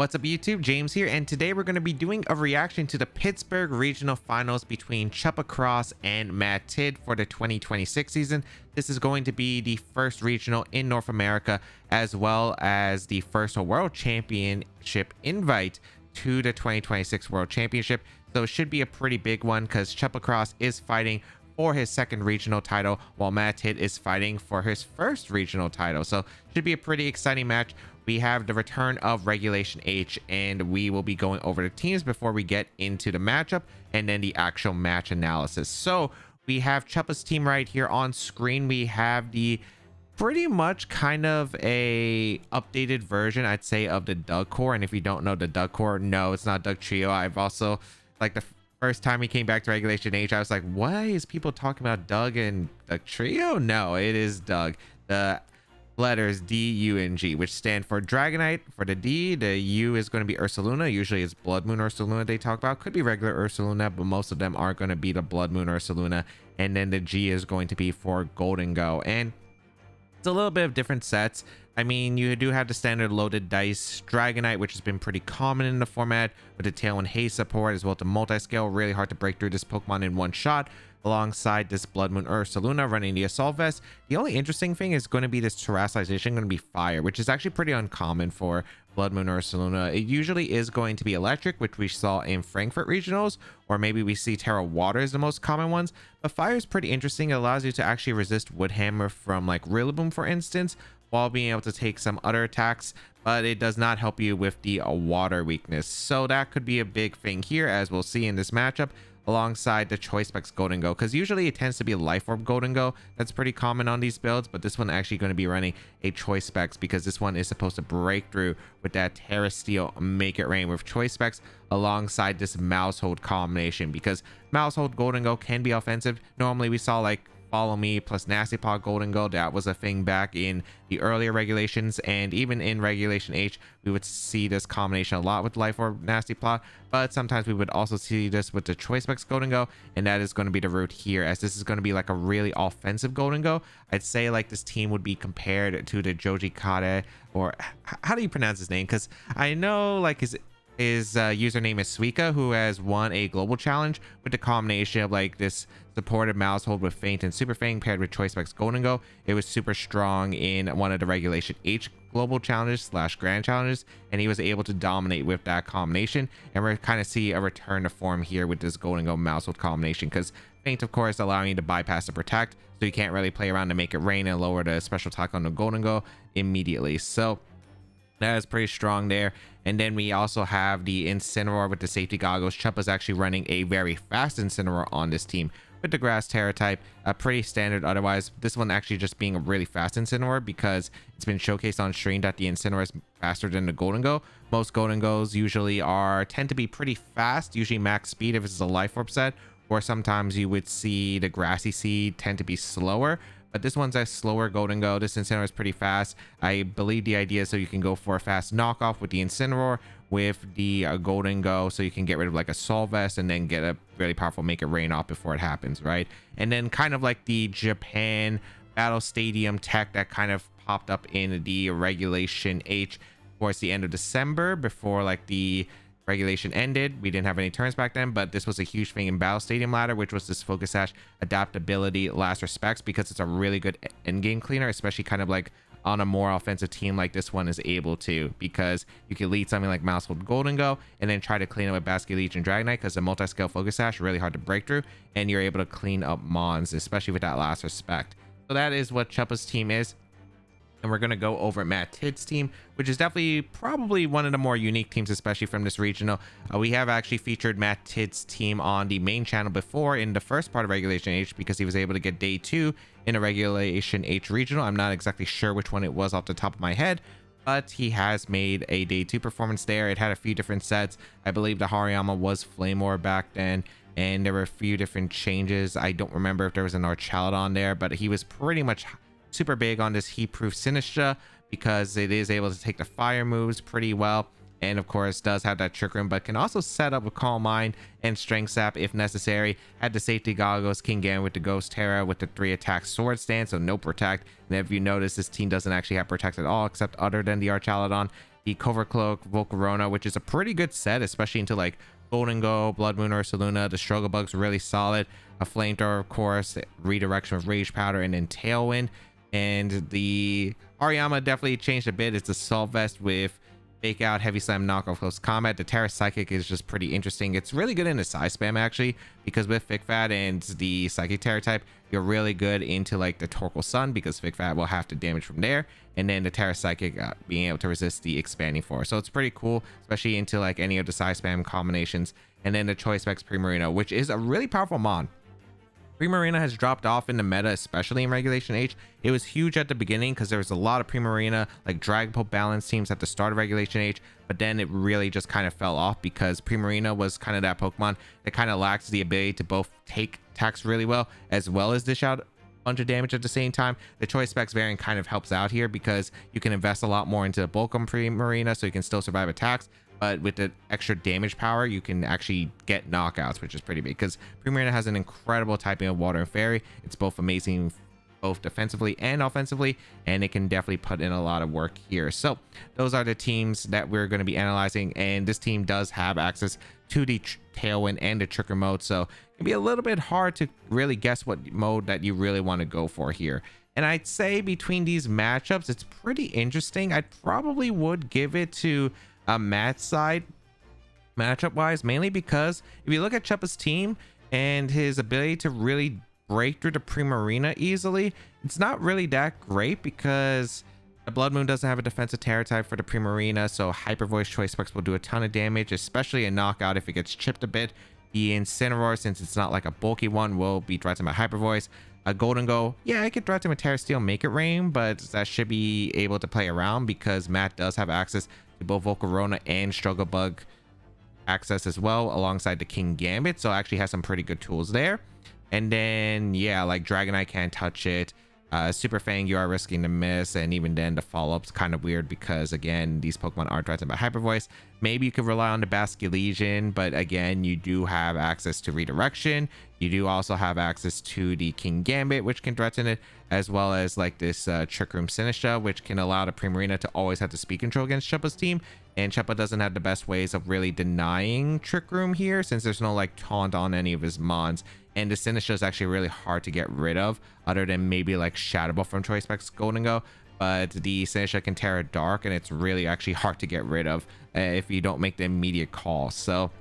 What's up YouTube, James here, and today we're going to be doing a reaction to the Pittsburgh Regional Finals between Chuppa and Matt Tid for the 2026 season. This is going to be the first regional in North America, as well as the first World Championship invite to the 2026 World Championship. So it should be a pretty big one because Chuppa is fighting for his second regional title, while Matt Tid is fighting for his first regional title. So should be a pretty exciting match. We have the return of Regulation H, and we will be going over the teams before we get into the matchup and then the actual match analysis. So we have Chuppa's team right here on screen. We have the pretty much kind of a updated version, I'd say, of the Doug core. And if you don't know the Doug core, no, it's not Doug Trio. I've also, like, the first time he came back to Regulation H, I was like, why is people talking about Doug and Doug Trio? No, it is Doug. The letters D, U, and G, which stand for Dragonite for the D. The U is going to be Ursaluna. Usually it's Blood Moon Ursaluna they talk about. Could be regular Ursaluna, but most of them are going to be the Blood Moon Ursaluna. And then the G is going to be for Golden Go. And it's a little bit of different sets. I mean, you do have the standard loaded dice Dragonite, which has been pretty common in the format with the Tailwind Haze support, as well as the multi-scale. Really hard to break through this Pokemon in one shot, alongside this Blood Moon Ursaluna running the Assault Vest. The only interesting thing is going to be this Terrassization, going to be Fire, which is actually pretty uncommon for Blood Moon Ursaluna. It usually is going to be Electric, which we saw in Frankfurt Regionals, or maybe we see Terra Water is the most common ones. But Fire is pretty interesting. It allows you to actually resist Wood Hammer from like Rillaboom, for instance, while being able to take some other attacks, but it does not help you with the water weakness. So that could be a big thing here, as we'll see in this matchup, alongside the Choice Specs Golden Go, because usually it tends to be Life Orb Golden Go. That's pretty common on these builds, but this one actually going to be running a Choice Specs because this one is supposed to break through with that Terra Steel Make It Rain with Choice Specs alongside this Mouse Hold combination, because Mouse Hold Golden Go can be offensive. Normally we saw like Follow Me plus Nasty Plot Golden Go. That was a thing back in the earlier regulations, and even in Regulation H we would see this combination a lot with Life Orb Nasty Plot, but sometimes we would also see this with the Choice Specs Golden Go, and that is going to be the route here, as this is going to be like a really offensive Golden Go. I'd say like this team would be compared to the Joji Kade, or how do you pronounce his name, because I know like his username is Suika, who has won a global challenge with the combination of like this supported Mouse Hold with Feint and Super Fang paired with Choice Specs Golden Go. It was super strong in one of the Regulation H global challenges / grand challenges, and he was able to dominate with that combination. And we're kind of see a return to form here with this Golden Go Mouse Hold combination, because Feint, of course, allowing you to bypass the Protect, so you can't really play around to Make It Rain and lower the special attack on the Golden Go immediately. So that is pretty strong there. And then we also have the Incineroar with the safety goggles. Chuppa's actually running a very fast Incineroar on this team with the Grass Terra type. Pretty standard otherwise. This one actually just being a really fast Incineroar because it's been showcased on stream that the Incineroar is faster than the Golden Go. Most Golden Goes usually tend to be pretty fast, usually max speed if it's a Life Orb set, or sometimes you would see the Grassy Seed tend to be slower. But this one's a slower Golden Go. This Incineroar is pretty fast. I believe the idea is so you can go for a fast knockoff with the Incineroar with the Golden Go, so you can get rid of like a Assault Vest and then get a really powerful Make It Rain off before it happens, right? And then kind of like the Japan Battle Stadium tech that kind of popped up in the Regulation H towards the end of December before like the regulation ended. We didn't have any turns back then, but this was a huge thing in Battle Stadium Ladder, which was this Focus Sash adaptability last respects, because it's a really good end game cleaner, especially kind of like on a more offensive team like this one is able to, because you can lead something like Mouse Hold Golden Go and then try to clean up with Basket Leech and Dragonite, because the multi-scale Focus Sash really hard to break through, and you're able to clean up Mons, especially with that last respect. So that is what Chuppa's team is. And we're going to go over Matt Tid's team, which is definitely probably one of the more unique teams, especially from this regional. We have actually featured Matt Tid's team on the main channel before in the first part of Regulation H, because he was able to get day 2 in a Regulation H regional. I'm not exactly sure which one it was off the top of my head, but he has made a day 2 performance there. It had a few different sets. I believe the Hariyama was Flame Orb back then, and there were a few different changes. I don't remember if there was an Archaludon there, but he was pretty much super big on this Heat-Proof Sinistra because it is able to take the fire moves pretty well, and of course does have that Trick Room, but can also set up with Calm Mind and Strength Sap if necessary. Had the safety goggles, Kingambit with the Ghost Terra with the 3 attack Sword Stance, so no Protect. And if you notice, this team doesn't actually have Protect at all, except other than the Archaludon. the Covert Cloak, Volcarona, which is a pretty good set, especially into like Golden Go, Blood Moon, Ursaluna. The Struggle Bug's really solid. A Flamethrower, of course, Redirection of Rage Powder, and then Tailwind. And the Ariyama definitely changed a bit. It's the Assault Vest with Fake Out, Heavy Slam, Knockoff, Close Combat. The Terra Psychic is just pretty interesting. It's really good in the side spam actually, because with Fake Fat and the Psychic Terra type, you're really good into like the Torkoal Sun, because Fake Fat will have to damage from there, and then the Terra Psychic being able to resist the Expanding Force. So it's pretty cool, especially into like any of the side spam combinations. And then the Choice Specs Primarina, which is a really powerful mon. Primarina has dropped off in the meta, especially in Regulation H. It was huge at the beginning because there was a lot of Primarina, like Dragapult balance teams at the start of Regulation H, but then it really just kind of fell off because Primarina was kind of that Pokemon that kind of lacks the ability to both take attacks really well as dish out a bunch of damage at the same time. The Choice Specs variant kind of helps out here because you can invest a lot more into the bulk on Primarina so you can still survive attacks. But with the extra damage power, you can actually get knockouts, which is pretty big because Primarina has an incredible typing of Water and Fairy. It's both amazing, both defensively and offensively, and it can definitely put in a lot of work here. So those are the teams that we're going to be analyzing, and this team does have access to the Tailwind and the Trigger mode, so it can be a little bit hard to really guess what mode that you really want to go for here. And I'd say between these matchups, it's pretty interesting. I probably would give it to Matt's side matchup wise, mainly because if you look at Chuppa's team and his ability to really break through the Primarina easily, it's not really that great because the Blood Moon doesn't have a defensive Terra type for the Primarina, so Hyper Voice Choice Specs will do a ton of damage, especially a knockout if it gets chipped a bit. The Incineroar, since it's not like a bulky one, will be threatened by Hyper Voice. A Golden Go, yeah, I could threaten with Terra Steel, Make It Rain, but that should be able to play around because Matt does have access to both Volcarona and Struggle Bug access as well, alongside the King Gambit, so actually has some pretty good tools there. And then yeah, like Dragonite can't touch it. Super Fang, you are risking to miss, and even then the follow-up's kind of weird because again, these Pokemon are threatened by Hyper Voice. Maybe you could rely on the Basculegion, but again, you do have access to Redirection. You do also have access to the King Gambit, which can threaten it, as well as like this Trick Room Sinistra, which can allow the Primarina to always have the speed control against Chuppa's team. And Chuppa doesn't have the best ways of really denying Trick Room here, since there's no like taunt on any of his mons. And the Sinistra is actually really hard to get rid of, other than maybe like Shadow Ball from Choice Specs Golden Go. But the Sinistra can Terra Dark, and it's really actually hard to get rid of if you don't make the immediate call. So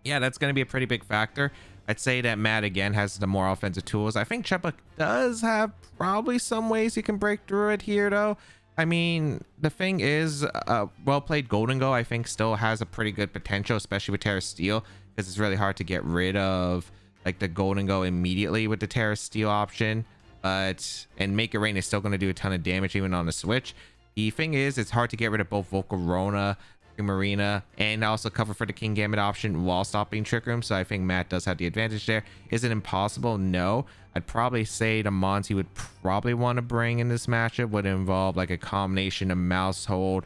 yeah, that's going to be a pretty big factor. I'd say that Matt again has the more offensive tools. I think Chuppa does have probably some ways he can break through it here though. I mean, the thing is, well played Golden Go I think still has a pretty good potential, especially with Terra Steel, because it's really hard to get rid of like the Golden Go immediately with the Terra Steel option. But and Make It Rain is still going to do a ton of damage even on the switch. The thing is, it's hard to get rid of both Volcarona, Primarina, and also cover for the King Gambit option while stopping Trick Room. So I think Matt does have the advantage there. Is it impossible? No. I'd probably say the mons you would probably want to bring in this matchup would involve like a combination of Mousehold,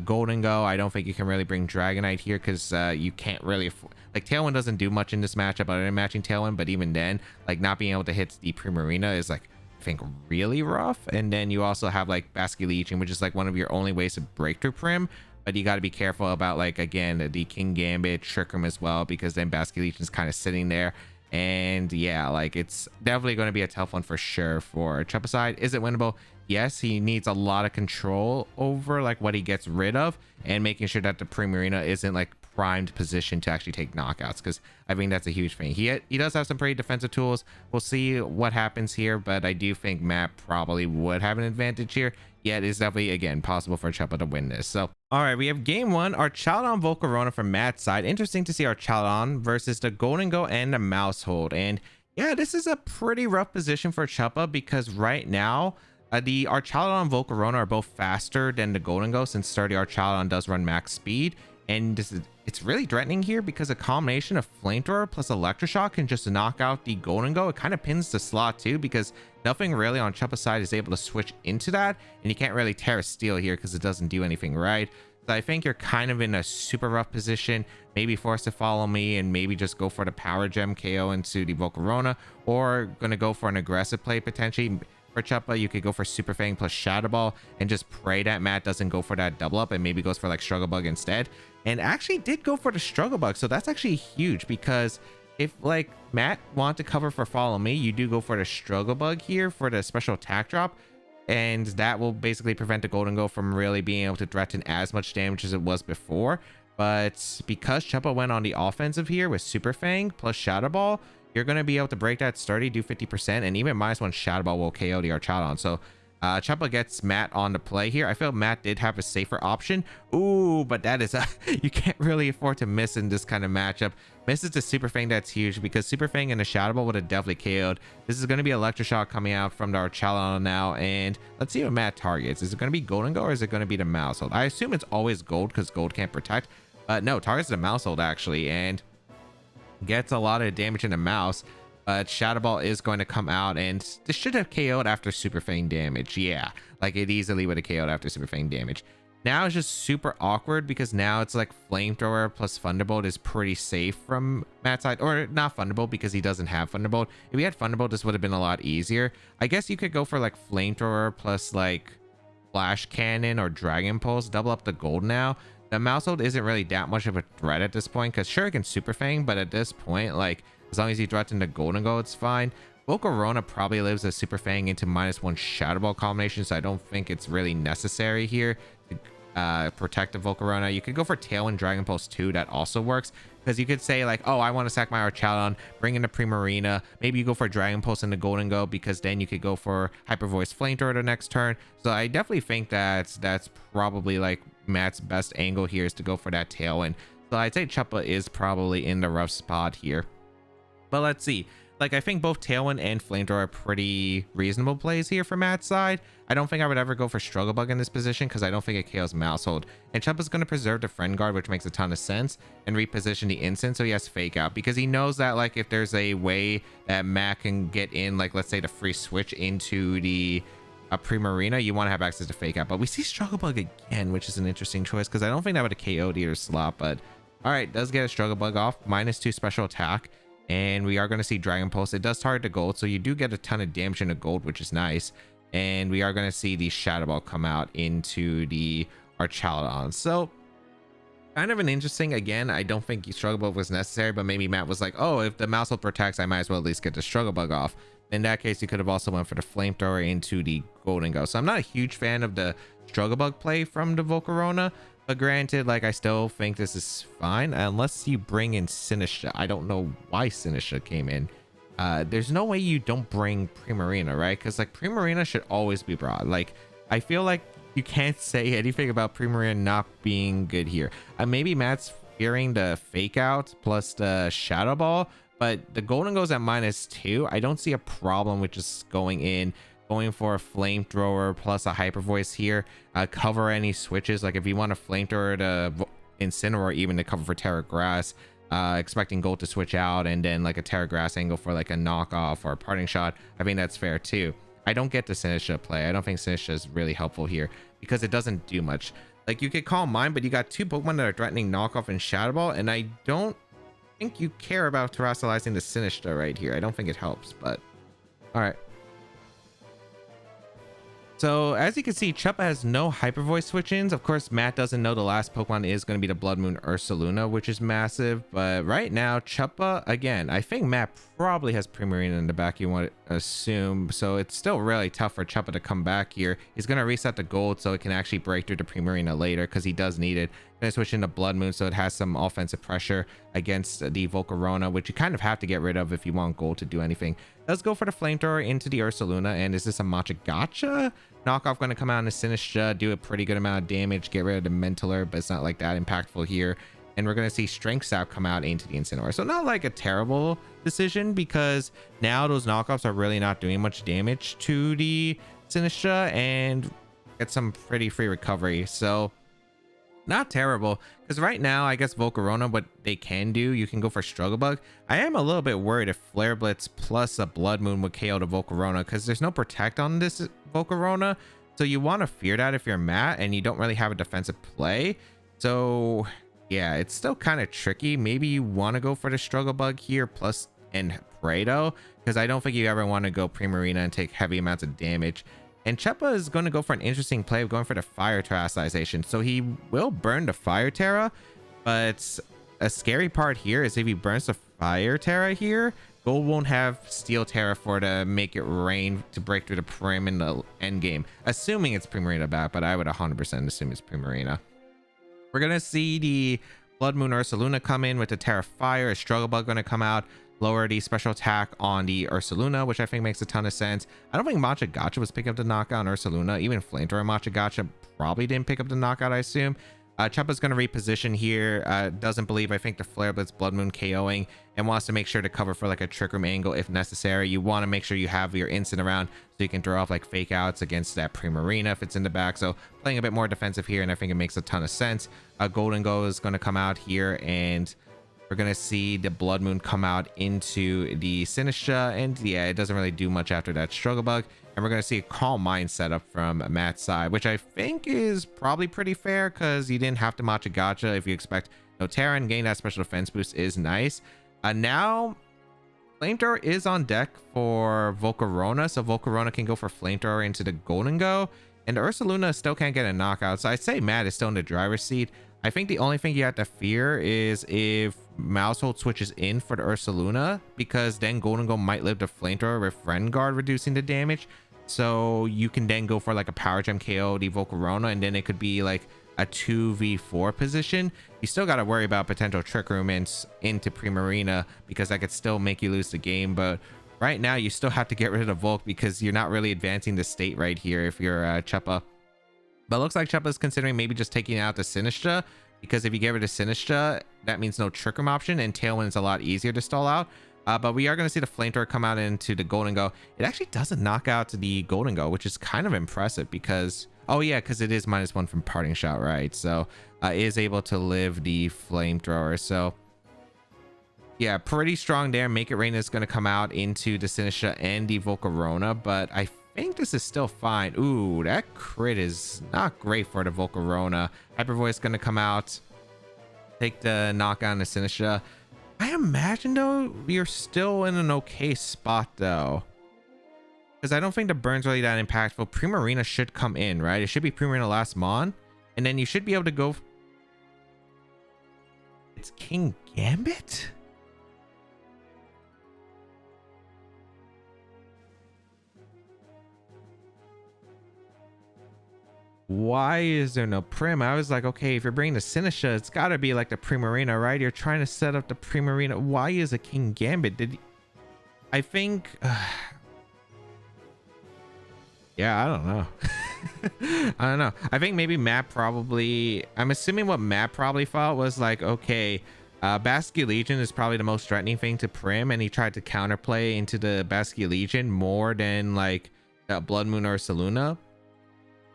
Golden Go. I don't think you can really bring Dragonite here because you can't really like Tailwind doesn't do much in this matchup other than matching Tailwind, but even then, like not being able to hit the Primarina is like I think really rough. And then you also have like Basculegion, which is like one of your only ways to break through Prim, but you got to be careful about like again the King Gambit, Trick Room as well, because then Basculegion is kind of sitting there. And yeah, like it's definitely going to be a tough one for sure for Chuppa side. Is it winnable? Yes, he needs a lot of control over like what he gets rid of and making sure that the Primarina isn't like primed position to actually take knockouts, because I think that's a huge thing. He does have some pretty defensive tools. We'll see what happens here, but I do think Matt probably would have an advantage here. Yet it's definitely again possible for Chuppa to win this. So all right, we have game one, our Archaludon Volcarona from Matt's side. Interesting to see our Archaludon versus the Golden Go and the Mousehold. And yeah, this is a pretty rough position for Chuppa because right now the Archaludon and Volcarona are both faster than the Golden Go, since sturdy Archaludon does run max speed. And it's really threatening here because a combination of Flamethrower plus Electroshock can just knock out the Golden Go. It kind of pins the slot too, because nothing really on Chuppa's side is able to switch into that, and you can't really Terra Steel here because it doesn't do anything right. So I think you're kind of in a super rough position, maybe forced to follow me and maybe just go for the Power Gem KO into the Volcarona, or gonna go for an aggressive play potentially, for Chuppa. You could go for Super Fang plus Shadow Ball and just pray that Matt doesn't go for that double up and maybe goes for like Struggle Bug instead. And actually did go for the Struggle Bug. So that's actually huge, because if like Matt want to cover for Follow Me, you do go for the Struggle Bug here for the special attack drop. And that will basically prevent the Golden Go from really being able to threaten as much damage as it was before. But because Chuppa went on the offensive here with Super Fang plus Shadow Ball, you're going to be able to break that sturdy, do 50%, and even -1 Shadow Ball will KO the Archalon. So Chuppa gets Matt on the play here. I feel Matt did have a safer option. Ooh, but that is you can't really afford to miss in this kind of matchup. Misses the Super Fang, that's huge, because Super Fang and the Shadow Ball would have definitely KO'd. This is going to be Electroshock coming out from the Archalon now, and let's see what Matt targets. Is it going to be Golden Go or is it going to be the Mouse Hold? I assume it's always Gold because Gold can't protect. No, targets the Mouse Hold actually, and gets a lot of damage in the mouse. But Shadow Ball is going to come out, and this should have KO'd after Super Fang damage. Yeah, like it easily would have KO'd after Super Fang damage. Now it's just super awkward because now it's like Flamethrower plus Thunderbolt is pretty safe from Matt's side. Or not Thunderbolt because he doesn't have Thunderbolt. If he had Thunderbolt, this would have been a lot easier. I guess you could go for like Flamethrower plus like Flash Cannon or Dragon Pulse. Double up the gold now. The Mouse Hold isn't really that much of a threat at this point, because sure, it can Super Fang, but at this point, like, as long as you threaten the Golden Go, it's fine. Volcarona probably lives a Super Fang into -1 Shadow Ball combination, so I don't think it's really necessary here to protect the Volcarona. You could go for Tailwind Dragon Pulse too. That also works, because you could say like, oh, I want to sack my Archalon, bring in the Primarina. Maybe you go for Dragon Pulse and the Golden Go, because then you could go for Hyper Voice Flamethrower the next turn. So I definitely think that's probably like Matt's best angle here, is to go for that Tailwind. So I'd say Chuppa is probably in the rough spot here. But let's see. Like, I think both Tailwind and Flamethrower are pretty reasonable plays here for Matt's side. I don't think I would ever go for Struggle Bug in this position, because I don't think it KOs Mouse Hold. And Chuppa's going to preserve the Friend Guard, which makes a ton of sense, and reposition the instant, so he has Fake Out, because he knows that like if there's a way that Matt can get in, like let's say the free switch into the Primarina, you want to have access to Fake Out. But we see Struggle Bug again, which is an interesting choice, because I don't think that would have KO'd either slot. But all right, does get a Struggle Bug off, -2 special attack. And we are going to see Dragon Pulse. It does target the gold, so you do get a ton of damage in the gold, which is nice. And we are going to see the Shadow Ball come out into the Archalon. So kind of an interesting, again, I don't think Struggle Bug was necessary, but maybe Matt was like, oh, if the Mouse Hold protects, I might as well at least get the Struggle Bug off. In that case, you could have also went for the Flamethrower into the Golden Go. So I'm not a huge fan of the Struggle Bug play from the Volcarona. But granted, like, I still think this is fine unless you bring in Sinistra. I don't know why Sinistra came in. There's no way you don't bring Primarina, right? Because like Primarina should always be brought. Like, I feel like you can't say anything about Primarina not being good here. Maybe Matt's fearing the Fake Out plus the Shadow Ball, but the Golden Go's at -2. I don't see a problem with just going for a Flamethrower plus a Hyper Voice here. Cover any switches, like if you want a Flamethrower to Incineroar, even to cover for Terra Grass, expecting Gold to switch out, and then like a Terra Grass angle for like a knockoff or a Parting Shot. I think that's fair too. I don't get the Sinistra play. I don't think Sinistra is really helpful here, because it doesn't do much. Like, you could Calm Mind, but you got two Pokemon that are threatening knockoff and Shadow Ball, and I don't think you care about terrestrializing the Sinistra right here. I don't think it helps, but all right. So as you can see, Chuppa has no Hyper Voice switch-ins. Of course, Matt doesn't know the last Pokemon is going to be the Blood Moon Ursaluna, which is massive. But right now, Chuppa, again, I think Matt probably has Primarina in the back, you want to assume. So it's still really tough for Chuppa to come back here. He's going to reset the gold so it can actually break through the Primarina later, because he does need it. Going to switch into Blood Moon so it has some offensive pressure against the Volcarona, which you kind of have to get rid of if you want gold to do anything. Let's go for the Flamethrower into the Ursaluna. And is this a Matcha Gotcha? Knockoff going to come out in the Sinistra, do a pretty good amount of damage, get rid of the Mentaler, but it's not like that impactful here. And we're going to see Strength Sap come out into the Incineroar. So not like a terrible decision, because now those knockoffs are really not doing much damage to the Sinistra, and get some pretty free recovery. So not terrible, because right now I guess Volcarona, what they can do, you can go for Struggle Bug. I am a little bit worried if Flare Blitz plus a Blood Moon would KO the Volcarona, because there's no Protect on this Volcarona, so you want to fear that if you're Matt and you don't really have a defensive play. So yeah, it's still kind of tricky. Maybe you want to go for the Struggle Bug here plus and Fredo, because I don't think you ever want to go Primarina and take heavy amounts of damage. And Chuppa is going to go for an interesting play of going for the Fire Terastallization. So he will burn the Fire Terra, but a scary part here is if he burns the Fire Terra here, Gold won't have Steel Terra for to make it rain to break through the Prim in the end game. Assuming it's Primarina back, but I would 100% assume it's Primarina. We're going to see the Blood Moon Ursaluna come in with the Terra Fire. A Struggle Bug going to come out, lower the special attack on the Ursaluna, which I think makes a ton of sense. I don't think Matcha Gotcha was picking up the knockout on Ursaluna. Even Flamethrower Matcha Gotcha probably didn't pick up the knockout, I assume. Chuppa's going to reposition here. Doesn't believe, I think, the Flare Blitz Blood Moon KOing, and wants to make sure to cover for like a Trick Room angle if necessary. You want to make sure you have your instant around so you can throw off like fake outs against that Primarina if it's in the back. So playing a bit more defensive here, and I think it makes a ton of sense. Golden Go is going to come out here, and we're going to see the Blood Moon come out into the Sinistra, and yeah, it doesn't really do much after that Struggle Bug. And we're going to see a Calm Mind setup from Matt's side, which I think is probably pretty fair because you didn't have to Matcha Gotcha if you expect no Terra, and getting that special defense boost is nice. Now, Flamethrower is on deck for Volcarona, so Volcarona can go for Flamethrower into the Golden Go, and Ursaluna still can't get a knockout. So I'd say Matt is still in the driver's seat. I think the only thing you have to fear is if Mousehold switches in for the Ursaluna, because then Golden Go might live the Flamethrower with Friend Guard reducing the damage. So you can then go for like a Power Gem KO the Volcarona, and then it could be like a 2v4 position. You still got to worry about potential Trick Room into Primarina, because that could still make you lose the game. But right now you still have to get rid of the Volk because you're not really advancing the state right here if you're Chuppa. But it looks like Chuppa is considering maybe just taking out the Sinistra, because if you get rid of Sinistra, that means no Trick Room option, and Tailwind is a lot easier to stall out. But we are going to see the Flamethrower come out into the Golden Go. It actually doesn't knock out the Golden Go, which is kind of impressive because, oh yeah, because it is -1 from Parting Shot, right? So it is able to live the Flamethrower. So yeah, pretty strong there. Make It Rain is going to come out into the Sinistra and the Volcarona, but I think this is still fine. Ooh, that crit is not great for the Volcarona. Hyper Voice going to come out, take the knockout on the Sinistra. I imagine though you're still in an okay spot though, because I don't think the burn's really that impactful. Primarina should come in, right? It should be Primarina last Mon, and then you should be able to go. It's King Gambit. Why is there no Prim? I was like, okay, if you're bringing the Sinistra, it's got to be like the Primarina, right? You're trying to set up the Primarina. Why is a King Gambit? I think yeah, I don't know. I don't know. I think maybe Matt probably, I'm assuming what Matt probably thought was like, okay, Basque Legion is probably the most threatening thing to Prim, and he tried to counterplay into the Basque Legion more than like Blood Moon or Ursaluna.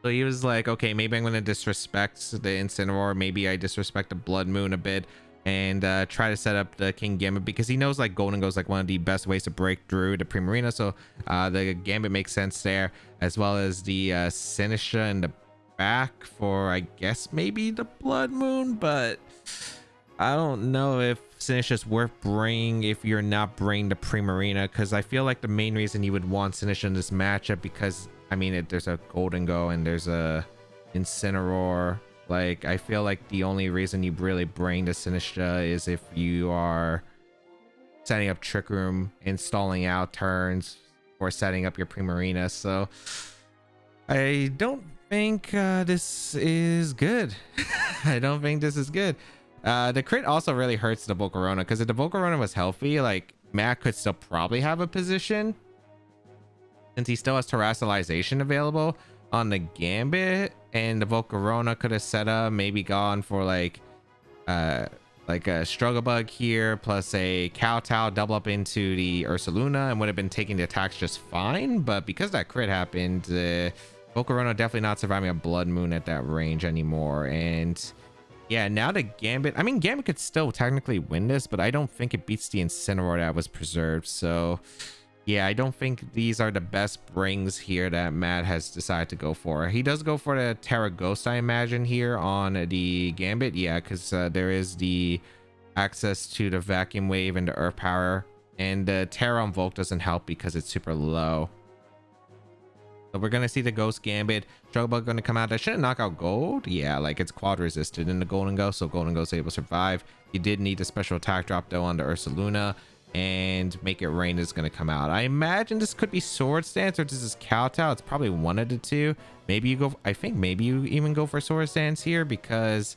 So he was like, okay, maybe I'm going to disrespect the Incineroar. Maybe I disrespect the Blood Moon a bit and try to set up the King Gambit, because he knows like Golden Go is like one of the best ways to break through the Primarina. So the Gambit makes sense there, as well as the Sinistra in the back for, I guess, maybe the Blood Moon. But I don't know if Sinistra is worth bringing if you're not bringing the Primarina, because I feel like the main reason you would want Sinistra in this matchup, because I mean, there's a Golden Go and there's a Incineroar. Like, I feel like the only reason you really bring the Sinistra is if you are setting up Trick Room, installing out turns, or setting up your Primarina. So I don't think this is good. I don't think this is good. The crit also really hurts the Volcarona, because if the Volcarona was healthy, like, Matt could still probably have a position, since he still has Terastallization available on the Gambit, and the Volcarona could have set up, maybe gone for like a Struggle Bug here plus a Kowtow, double up into the Ursaluna, and would have been taking the attacks just fine. But because that crit happened, Volcarona definitely not surviving a Blood Moon at that range anymore. And yeah, now the Gambit, I mean, Gambit could still technically win this, but I don't think it beats the Incineroar that was preserved. So yeah, I don't think these are the best brings here that Matt has decided to go for. He does go for the Terra Ghost, I imagine, here on the Gambit. Yeah, because there is the access to the Vacuum Wave and the Earth Power and the Terra on Volk doesn't help because it's super low. So we're gonna see the Ghost Gambit. Struggle Bug gonna come out. That shouldn't knock out Gold. Yeah, like it's quad resisted in the Golden Go, so Golden Go's able to survive. You did need a special attack drop though on the Ursaluna, and Make It Rain is gonna come out. I imagine this could be Sword Stance or this is Kowtow. It's probably one of the two. Maybe you go, I think maybe you even go for Sword Stance here, because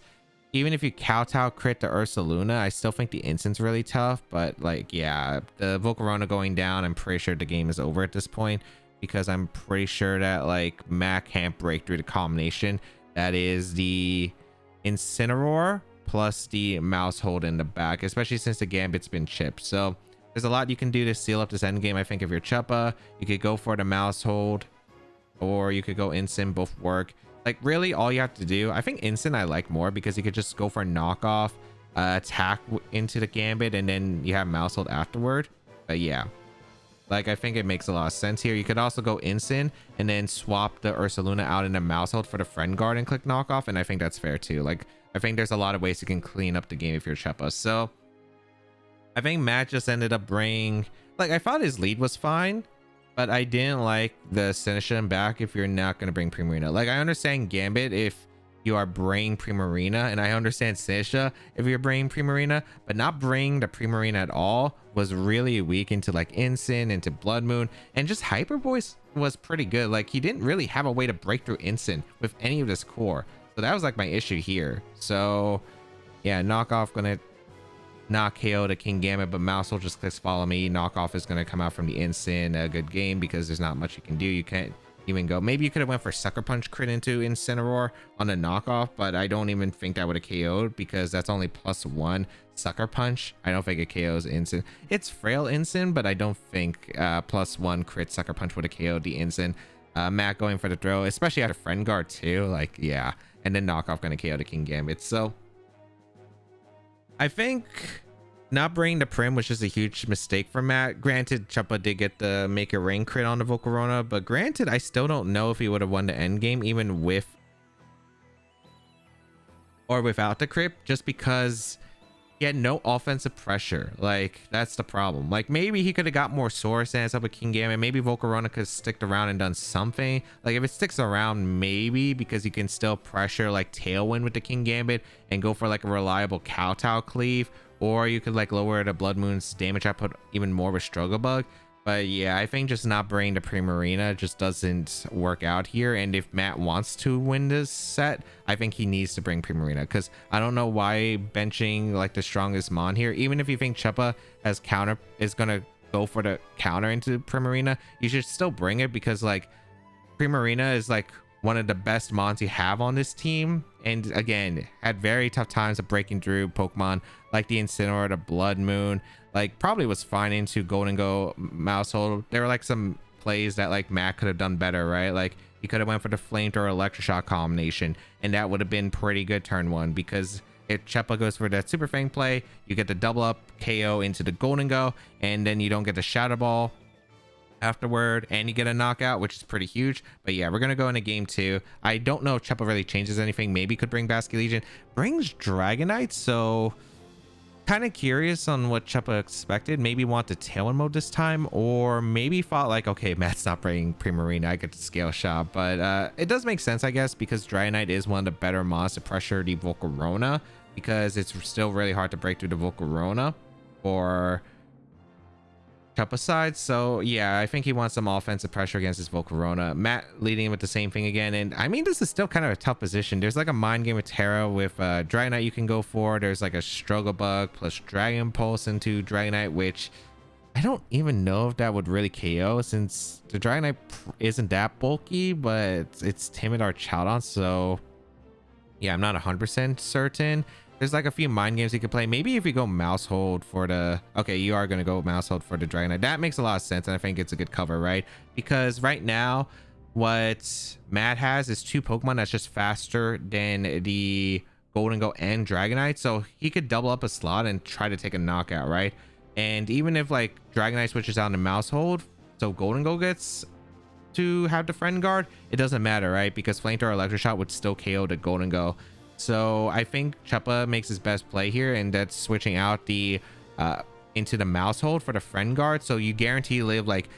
even if you Kowtow crit the Ursaluna, I still think the Instant's really tough. But like, yeah, the Volcarona going down, I'm pretty sure the game is over at this point, because I'm pretty sure that like Matt can't break through the combination that is the Incineroar plus the Mouse Hold in the back, especially since the Gambit's been chipped. So there's a lot you can do to seal up this end game. I think if you're Chuppa, you could go for the Mouse Hold, or you could go Instant. Both work. Like really all you have to do, I think Instant I like more, because you could just go for a knockoff attack into the Gambit, and then you have Mouse Hold afterward. But yeah, like I think it makes a lot of sense here. You could also go Instant and then swap the Ursaluna out in a Mouse Hold for the Friend Guard and click knockoff, and I think that's fair too. Like I think there's a lot of ways you can clean up the game if you're Chuppa. So I think Matt just ended up bringing, like I thought his lead was fine, but I didn't like the Sinisha back if you're not going to bring Primarina. Like I understand Gambit if you are bringing Primarina, and I understand Sinisha if you're bringing Primarina, but not bringing the Primarina at all was really weak into like Instant, into Blood Moon, and just Hyper Voice was pretty good. Like he didn't really have a way to break through Instant with any of this core. So that was like my issue here. So yeah, knockoff gonna not KO the King Gambit, but Mouse will just clicks follow me. Knockoff is going to come out from the Instant. A good game, because there's not much you can do. You can't even go, maybe you could have went for Sucker Punch crit into Incineroar on the knockoff, but I don't even think that would have KO'd, because that's only +1 Sucker Punch. I don't think it KOs Instant. It's frail Instant, but I don't think +1 crit Sucker Punch would have KO'd the Instant. Matt going for the throw, especially after Friend Guard too. Like yeah, and then knockoff going to KO the King Gambit. So I think not bringing the Prim was just a huge mistake for Matt. Granted, Chuppa did get the Make It Rain crit on the Volcarona, but granted, I still don't know if he would have won the end game even with or without the crit, just because he had no offensive pressure. Like that's the problem. Like maybe he could have got more Sword Stance up with King Gambit. Maybe Volcarona could have sticked around and done something. Like if it sticks around, maybe, because you can still pressure like Tailwind with the King Gambit and go for like a reliable Kowtow cleave, or you could like lower the Blood Moon's damage output even more with Struggle Bug. But yeah, I think just not bringing the Primarina just doesn't work out here. And if Matt wants to win this set, I think he needs to bring Primarina, because I don't know why benching like the strongest Mon here, even if you think Chuppa has counter, is going to go for the counter into Primarina, you should still bring it, because like Primarina is like one of the best Mons you have on this team. And again, had very tough times of breaking through Pokemon like the Incineroar, the Blood Moon. Like probably was fine into Golden Go Mouse Hold. There were like some plays that like Matt could have done better, right? Like he could have went for the Flamethrower Electroshock combination, and that would have been pretty good turn one, because if Chuppa goes for that Super Fang play, you get the double up KO into the Golden Go, and then you don't get the Shadow Ball afterward, and you get a knockout, which is pretty huge. But yeah, we're gonna go into game 2. I don't know if Chuppa really changes anything. Maybe could bring Basket Legion, brings Dragonite, so kind of curious on what Chuppa expected. Maybe want to Tailwind mode this time, or maybe thought like, okay, Matt's not bringing Primarina, I get to scale shot. But it does make sense, I guess, because Dragonite is one of the better mons to pressure the Volcarona, because it's still really hard to break through the Volcarona or Chuppa side. So yeah, I think he wants some offensive pressure against his Volcarona. Matt leading with the same thing again, and I mean, this is still kind of a tough position. There's like a mind game with Terra with Dragonite you can go for. There's like a Struggle Bug plus Dragon Pulse into Dragonite, which I don't even know if that would really KO, since the Dragonite isn't that bulky, but it's timid or Chowdon. So yeah, I'm not 100% certain. There's like a few mind games you could play. Maybe if you go Mouse Hold for the, okay, you are going to go Mouse Hold for the Dragonite. That makes a lot of sense, and I think it's a good cover, right? Because right now what Matt has is 2 Pokemon that's just faster than the Golden Go and Dragonite, so he could double up a slot and try to take a knockout, right? And even if like Dragonite switches out to Mouse Hold, so Golden Go gets to have the Friend Guard, it doesn't matter, right? Because Flamethrower Electroshock would still KO the Golden Go. So I think Chuppa makes his best play here, and that's switching out the into the mouse hold for the friend guard, so you guarantee live like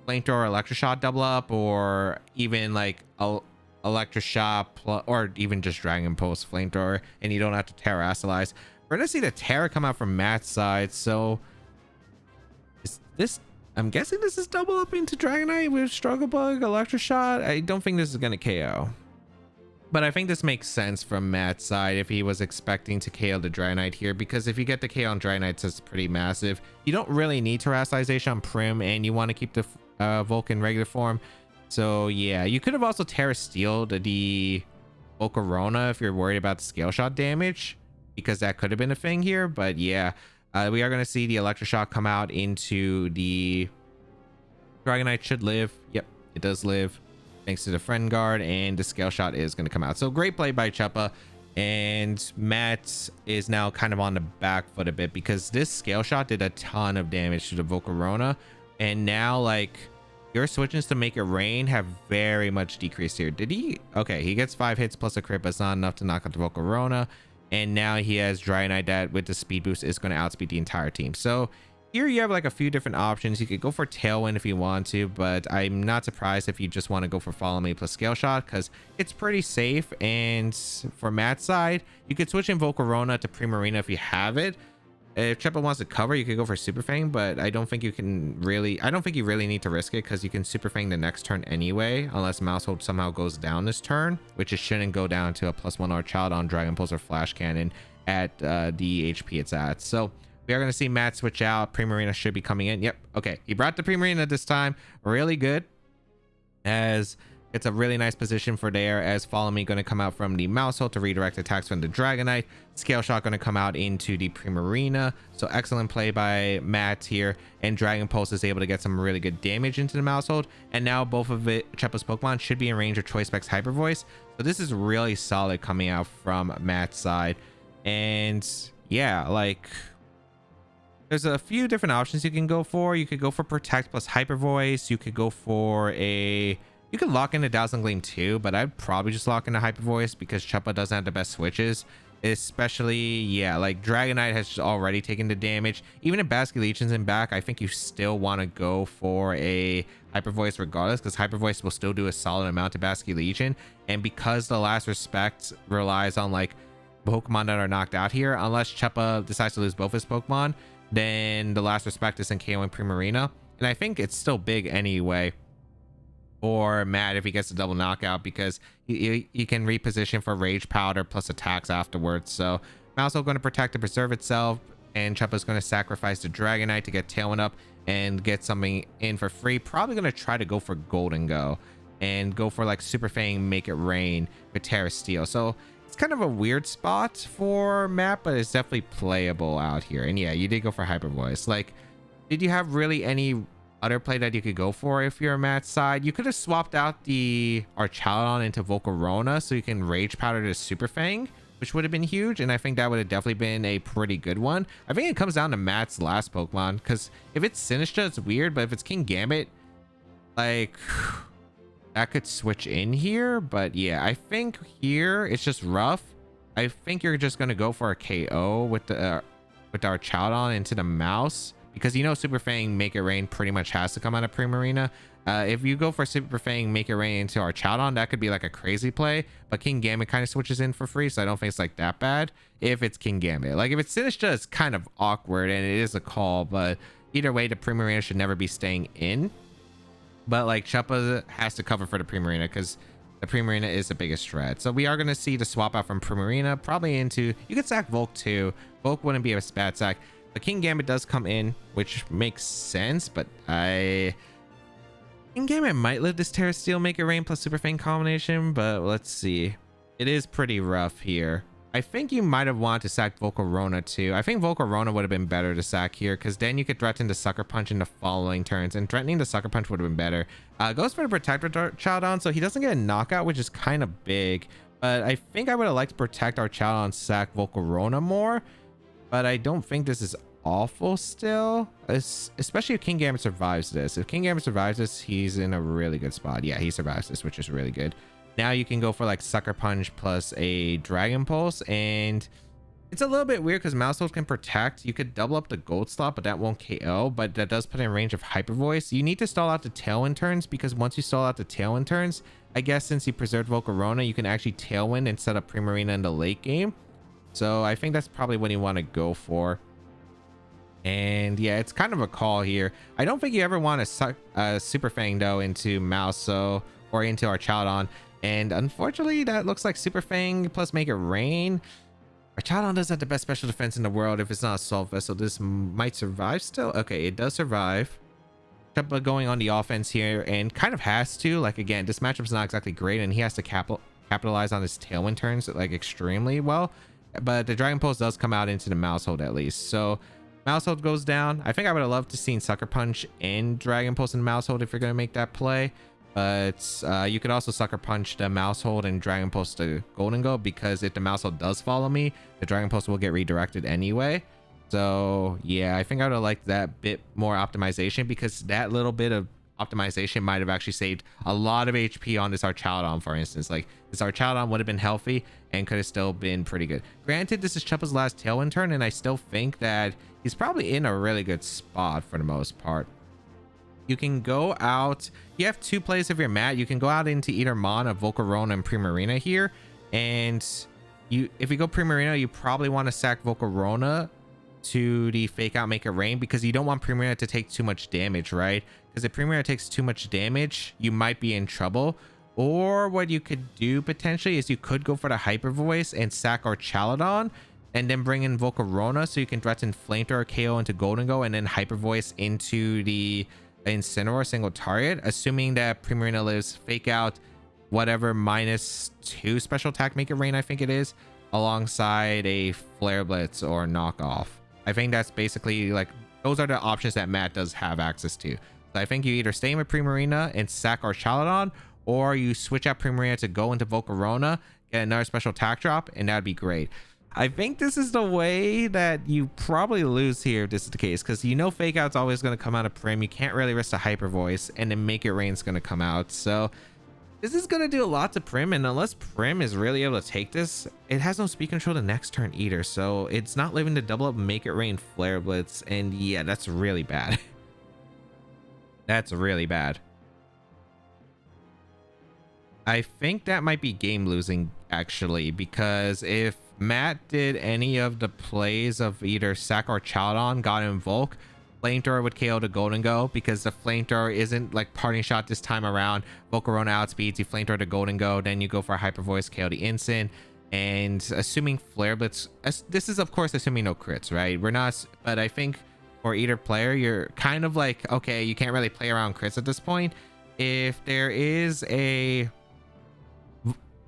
flamethrower, electroshock double up, or even like a electroshock or even just dragon pulse flamethrower, and you don't have to terrasilize. We're gonna see the terror come out from Matt's side, so is this, I'm guessing this is double up into Dragonite with Struggle Bug, Electroshock. I don't think this is gonna KO, but I think this makes sense from Matt's side if he was expecting to KO the Dragonite here, because if you get the KO on Dragonite, it's pretty massive. You don't really need terastallization on Prim, and you want to keep the Vulcan regular form. So yeah, you could have also Terra Steeled the Volcarona if you're worried about the scale shot damage, because that could have been a thing here. But yeah, we are going to see the Electroshock come out into the Dragonite. Should live. Yep, it does live thanks to the friend guard, and the scale shot is going to come out. So great play by Chuppa, and Matt is now kind of on the back foot a bit because this scale shot did a ton of damage to the Volcarona, and now like your switches to make it rain have very much decreased here. Did he? Okay, he gets 5 hits plus a crit, but it's not enough to knock out the Volcarona, and now he has Dragonite that with the speed boost is going to outspeed the entire team. So here you have like a few different options. You could go for Tailwind if you want to, but I'm not surprised if you just want to go for Follow Me plus Scale Shot, because it's pretty safe. And for Matt's side, you could switch in Volcarona to Primarina if you have it. If Chuppa wants to cover, you could go for Super Fang, but I don't think you can really, I don't think you really need to risk it, because you can Super Fang the next turn anyway, unless Mouse Hold somehow goes down this turn, which it shouldn't go down to a +1 Archild on Dragon Pulse or Flash Cannon at the HP it's at. So we are going to see Matt switch out. Primarina should be coming in. Yep. Okay. He brought the Primarina this time. Really good, as it's a really nice position for there, as Follow Me going to come out from the Mouse Hole to redirect attacks from the Dragonite. Scale Shot going to come out into the Primarina. So excellent play by Matt here. And Dragon Pulse is able to get some really good damage into the Mouse Hold. And now both of Chuppa's Pokemon should be in range of Choice Specs Hyper Voice. So this is really solid coming out from Matt's side. And yeah, like, there's a few different options you can go for. You could go for Protect plus Hyper Voice. You could go for a, you could lock in a Dazzling Gleam too, but I'd probably just lock in a Hyper Voice because Chuppa doesn't have the best switches. Especially, yeah, like Dragonite has already taken the damage. Even if Basculeech's in back, I think you still want to go for a Hyper Voice regardless, because Hyper Voice will still do a solid amount to Basculeech. And because the Last Respect relies on like Pokemon that are knocked out here, unless Chuppa decides to lose both his Pokemon, then the Last Respect isn't KOing Primarina. And I think it's still big anyway for Matt if he gets a double knockout, because he can reposition for Rage Powder plus attacks afterwards. So Mouse going to protect and preserve itself, and Chuppa's going to sacrifice the Dragonite to get Tailwind up and get something in for free. Probably going to try to go for Golden Go and go for like Super Fang, Make It Rain with Terra Steel. So it's kind of a weird spot for Matt, but it's definitely playable out here. And yeah, you did go for Hyper Voice. Like, did you have really any other play that you could go for if you're Matt's side? You could have swapped out the Archaludon into Volcarona so you can Rage Powder to Super Fang, which would have been huge, and I think that would have definitely been a pretty good one. I think it comes down to Matt's last Pokemon, because if it's Sinistra, it's weird, but if it's King Gambit, like, that could switch in here. But yeah, I think here it's just rough. I think you're just going to go for a KO with the Archaludon into the Mouse, because you know Super Fang Make It Rain pretty much has to come out of Primarina. If you go for Super Fang Make It Rain into Archaludon, that could be like a crazy play, but King Gambit kind of switches in for free, so I don't think it's like that bad if it's King Gambit. Like if it's Sinistra, it's kind of awkward and it is a call, but either way the Primarina should never be staying in. But like Chuppa has to cover for the Primarina, because the Primarina is the biggest threat. So we are going to see the swap out from Primarina probably into, you could sack Volk too. Volk wouldn't be a bad sack. The King Gambit does come in, which makes sense, but King Gambit might live this Terra Steel Make It Rain plus Super Fang combination, but let's see. It is pretty rough here. I think you might have wanted to sack Volcarona too. I think Volcarona would have been better to sack here, because then you could threaten the Sucker Punch in the following turns, and threatening the Sucker Punch would have been better. Goes for the Protector Archaludon, so he doesn't get a knockout, which is kind of big, but I think I would have liked to protect Archaludon, sack Volcarona more, but I don't think this is awful still, especially if King Gambit survives this. If King Gambit survives this, he's in a really good spot. Yeah, he survives this, which is really good. Now you can go for like Sucker Punch plus a Dragon Pulse, and It's a little bit weird because Mouse Hold can protect. You could double up the gold slot, but that won't KO, but that does put in range of Hyper Voice. You need to stall out the Tailwind turns, because once you stall out the Tailwind turns, I guess since you preserved Volcarona, you can actually Tailwind and set up Primarina in the late game. So I think that's probably what you want to go for. And yeah, it's kind of a call here. I don't think you ever want to suck Super Fang though into Mouso or into Archaladon. And unfortunately, that looks like Super Fang plus Make It Rain. Archaladon doesn't have the best special defense in the world if it's not Assault Vessel. This might survive still. Okay, it does survive. Chuppa going on the offense here and kind of has to. Like, again, this matchup's not exactly great, and he has to capitalize on his Tailwind turns like extremely well. But the Dragon Pulse does come out into the Mouse Hold at least. So Mouse Hold goes down. I think I would have loved to seen Sucker Punch and Dragon Pulse in the Mouse Hold if you're going to make that play. But you could also Sucker Punch the Mouse Hold and Dragon Pulse to Golden Go, because if the Mouse Hold does follow me, the Dragon Pulse will get redirected anyway. So yeah, I think I would have liked that bit more optimization, because that little bit of optimization might have actually saved a lot of HP on this Archaladon, for instance. Like, this Archaladon would have been healthy and could have still been pretty good. Granted, this is Chuppa's last Tailwind turn, and I still think that he's probably in a really good spot for the most part. You can go out, you have two plays of your mat. You can go out into either Mana, Volcarona, and Primarina here. And if you go Primarina, you probably want to sack Volcarona to the Fake Out Make It Rain, because you don't want Primarina to take too much damage, right? Because if Primarina takes too much damage, you might be in trouble. Or what you could do potentially is you could go for the Hyper Voice and sack Archaladon, and then bring in Volcarona so you can threaten Flamethrower KO into Golden Go, and then Hyper Voice into the Incineroar single target, assuming that Primarina lives Fake Out whatever -2 special attack Make It Rain, I think it is, alongside a Flare Blitz or Knockoff. I think that's basically, like, those are the options that Matt does have access to. So I think you either stay with Primarina and sack Archaladon, or you switch out Primarina to go into Volcarona, get another special attack drop, and that'd be great. I think this is the way that you probably lose here if this is the case, because you know Fake Out's always going to come out of Prim. You can't really risk a Hyper Voice, and then Make It Rain's going to come out. So this is going to do a lot to Prim, and unless Prim is really able to take this, it has no speed control the next turn either. So it's not living to double up Make It Rain Flare Blitz, and yeah, that's really bad. That's really bad. I think that might be game losing, actually, because if Matt did any of the plays of either Sack or Archaladon, got Invoke, Flamethrower would KO the Golden Go, because the Flamethrower isn't like Parting Shot this time around. Volcarona outspeeds, you Flamethrower the Golden Go, then you go for a Hyper Voice, KO the Instant. And assuming Flare Blitz, this is of course assuming no crits, right? We're not, but I think for either player, you're kind of like, okay, you can't really play around crits at this point. If there is a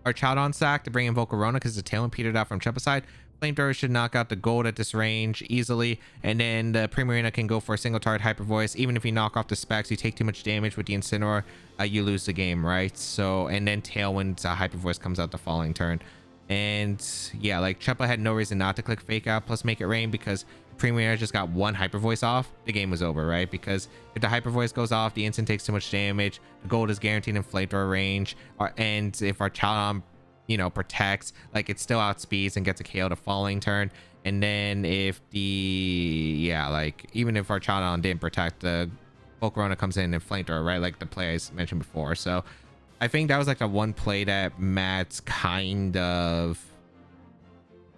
Archaladon sack to bring in Volcarona, because the Tailwind petered out from Chuppa's side, Flamethrower should knock out the gold at this range easily, and then the Primarina can go for a single target Hyper Voice. Even if you knock off the specs, you take too much damage with the Incineroar, you lose the game, right? So, and then Tailwind Hyper Voice comes out the following turn. And yeah, like, Chuppa had no reason not to click Fake Out plus Make It Rain, because Primarina just got one Hyper Voice off, the game was over, right? Because if the Hyper Voice goes off, the instant takes too much damage, the gold is guaranteed in Flamethrower range, and if Archaladon, you know, protects, like, it still outspeeds and gets a KO the following turn. And then if the, yeah, like, even if Archaladon didn't protect, the Volcarona comes in and Flamethrower, right? Like the play I mentioned before. So I think that was like the one play that Matt's kind of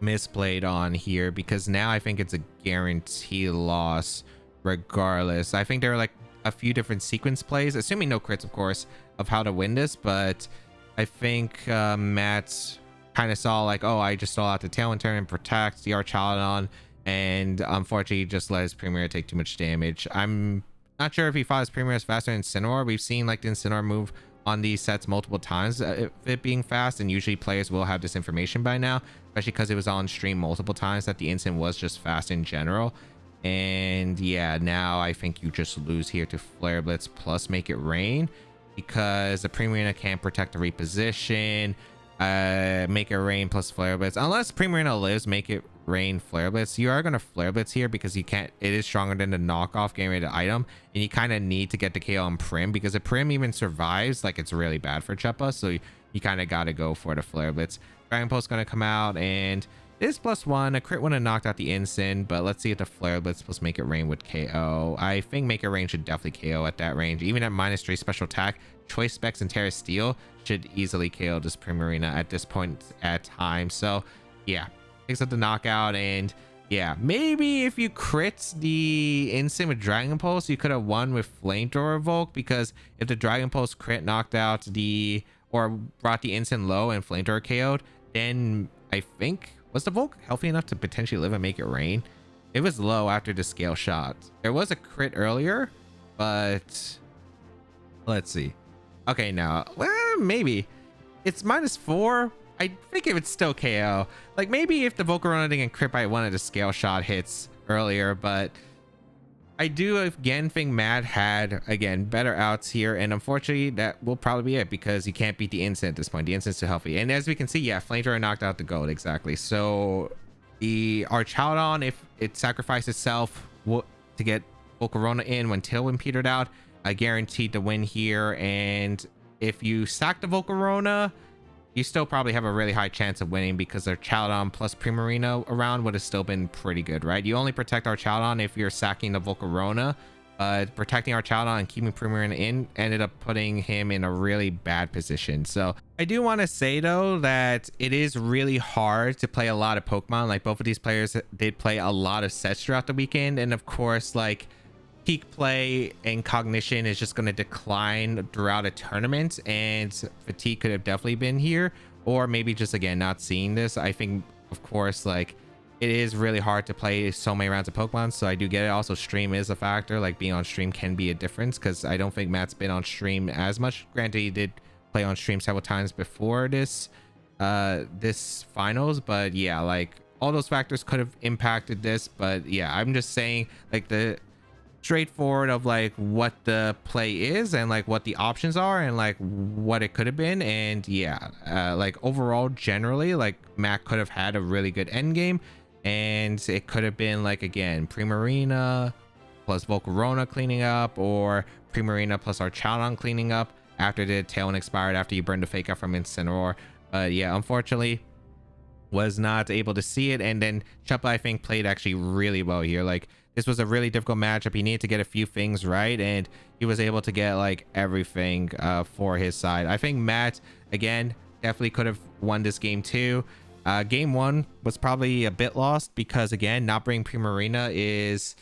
misplayed on here, because now I think it's a guarantee loss regardless. I think there are like a few different sequence plays, assuming no crits of course, of how to win this, but I think Matt kind of saw like, oh, I just stall out the Tailwind turn and protect the Archaladon, and unfortunately just let his Primarina take too much damage. I'm not sure if he fought his Primarina faster than Incineroar. We've seen like the Incineroar move on these sets multiple times, it being fast, and usually players will have this information by now, especially because it was on stream multiple times that the instant was just fast in general. And yeah, now I think you just lose here to Flare Blitz plus Make It Rain, because the Primarina can't protect the reposition. Make It Rain plus Flare Blitz, unless Primarina lives Make It Rain Flare Blitz, you are going to Flare Blitz here, because you can't, it is stronger than the knockoff getting rid of the item, and you kind of need to get the KO on Prim, because if Prim even survives, like, it's really bad for Chuppa. So you kind of got to go for the Flare Blitz. Dragon Pulse going to come out, and It is +1. A crit would have knocked out the Instant, but let's see if the Flare Blitz plus Make It Rain would KO. I think Make It Rain should definitely KO at that range. Even at -3 special attack, Choice Specs and Terra Steel should easily KO this Primarina at this point at time. So yeah, picks up the knockout, and yeah, maybe if you crit the Instant with Dragon Pulse, you could have won with Flamethrower Evoke, because if the Dragon Pulse crit knocked out the, or brought the Instant low and Flamethrower KO'd, then I think, was the Volk healthy enough to potentially live and Make It Rain? It was low after the scale shot. There was a crit earlier, but let's see. Okay, now, well, maybe. It's -4. I think it would still KO. Like, maybe if the Volcarona didn't crit by one of the scale shot hits earlier, but I do again think Matt had, again, better outs here, and unfortunately that will probably be it, because you can't beat the Instant at this point. The Instant's too healthy, and as we can see, yeah, Flamethrower knocked out the gold. Exactly. So the Archaudon, if it sacrificed itself to get Volcarona in when Tailwind petered out, I guaranteed to win here. And if you sack the Volcarona, you still probably have a really high chance of winning, because their Archaudon plus Primarina around would have still been pretty good, right? You only protect Archaudon if you're sacking the Volcarona, but protecting Archaudon and keeping Primarina in ended up putting him in a really bad position. So I do want to say though that it is really hard to play a lot of Pokemon. Like, both of these players did play a lot of sets throughout the weekend, and of course, like, peak play and cognition is just going to decline throughout a tournament, and fatigue could have definitely been here, or maybe just, again, not seeing this. I think, of course, like, it is really hard to play so many rounds of Pokemon, so I do get it. Also, stream is a factor. Like, being on stream can be a difference, because I don't think Matt's been on stream as much. Granted, he did play on stream several times before this finals, but yeah, like, all those factors could have impacted this. But yeah, I'm just saying, like, the straightforward of like what the play is and like what the options are and like what it could have been. And yeah, like, overall, generally, like, Matt could have had a really good end game, and it could have been like, again, Primarina plus Volcarona cleaning up, or Primarina plus Archaudon cleaning up after the Tailwind expired, after you burned the fake out from Incineroar. But yeah, unfortunately was not able to see it. And then Chuppa, I think, played actually really well here. Like, this was a really difficult matchup. He needed to get a few things right, and he was able to get like everything for his side. I think Matt, again, definitely could have won this game too. Game 1 was probably a bit lost, because again, not bringing Primarina is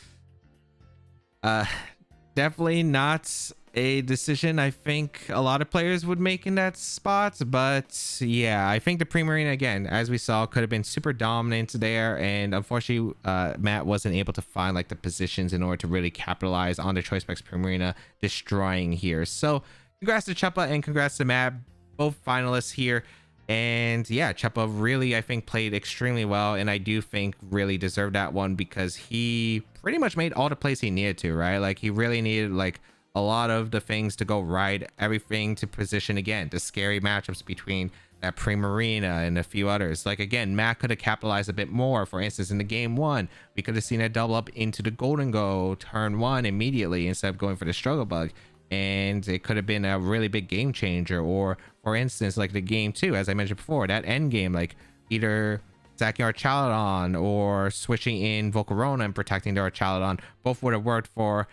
definitely not a decision I think a lot of players would make in that spot. But yeah, I think the Primarina, again, as we saw, could have been super dominant there, and unfortunately Matt wasn't able to find like the positions in order to really capitalize on the Choice Specs Primarina destroying here. So congrats to Chuppa and congrats to Matt, both finalists here. And yeah, Chuppa really, I think, played extremely well, and I do think really deserved that one, because he pretty much made all the plays he needed to, right? Like, he really needed like a lot of the things to go right, everything to position, again, the scary matchups between that Primarina and a few others. Like, again, Matt could have capitalized a bit more. For instance, in the game 1, we could have seen a double up into the Golden Go turn 1 immediately instead of going for the Struggle Bug, and it could have been a really big game changer. Or for instance, like the game 2, as I mentioned before, that end game, like either sacking Archaudon or switching in Volcarona and protecting the Archaudon, both would have worked for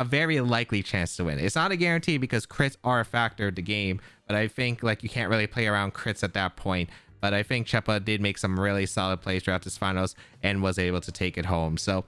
a very likely chance to win. It's not a guarantee, because crits are a factor of the game, but I think like you can't really play around crits at that point. But I think Chuppa did make some really solid plays throughout this finals and was able to take it home. So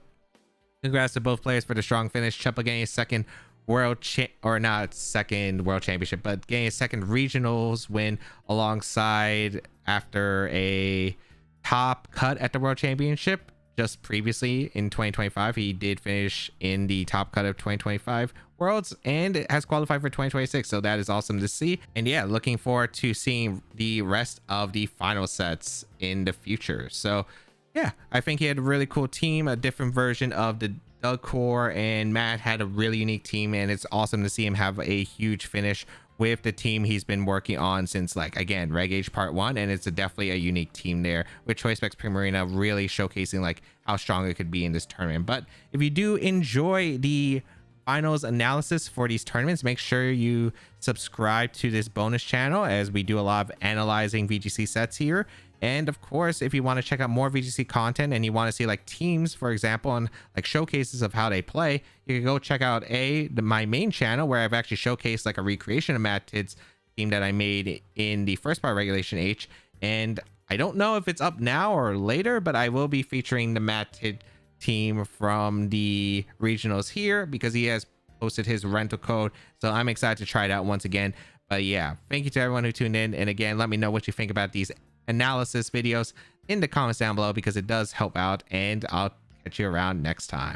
congrats to both players for the strong finish. Chuppa getting a second second world championship, but getting a second regionals win alongside after a top cut at the world championship. Just previously in 2025, he did finish in the top cut of 2025 worlds and has qualified for 2026, so that is awesome to see. And yeah, looking forward to seeing the rest of the final sets in the future. So yeah, I think he had a really cool team, a different version of the Doug core, and Matt had a really unique team, and it's awesome to see him have a huge finish with the team he's been working on since, like, again, Reg Age Part 1, and it's definitely a unique team there, with Choice Specs Primarina really showcasing like how strong it could be in this tournament. But if you do enjoy the finals analysis for these tournaments, make sure you subscribe to this bonus channel, as we do a lot of analyzing VGC sets here. And of course, if you want to check out more VGC content and you want to see like teams, for example, and like showcases of how they play, you can go check out my main channel where I've actually showcased like a recreation of Matt Tid's team that I made in the first part of Regulation H. And I don't know if it's up now or later, but I will be featuring the Matt Tid team from the regionals here because he has posted his rental code. So I'm excited to try it out once again. But yeah, thank you to everyone who tuned in. And again, let me know what you think about these analysis videos in the comments down below because it does help out. And I'll catch you around next time.